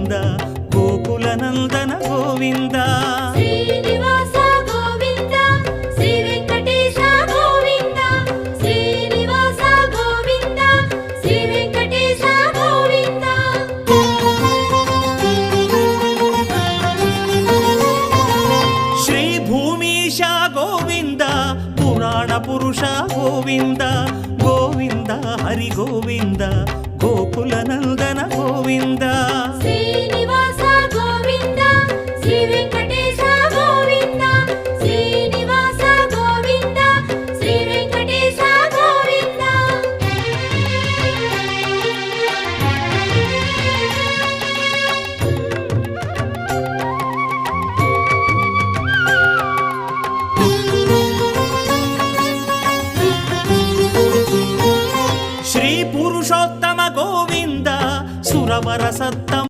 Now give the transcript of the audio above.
గోవింద గోకుల నందన గోవింద శ్రీనివాస గోవింద శ్రీ వెంకటేశ గోవింద శ్రీనివాస గోవింద శ్రీ వెంకటేశ గోవింద శ్రీ భూమీశ గోవింద పురాణ పురుష గోవింద గోవింద హరి గోవింద గోకుల నందన గోవింద శ్రీనివాస గోవింద శ్రీ వెంకటేశ గోవింద శ్రీనివాస గోవింద శ్రీ వెంకటేశ గోవింద శ్రీ పురుషోత్తమ గోవింద సురవర సత్తం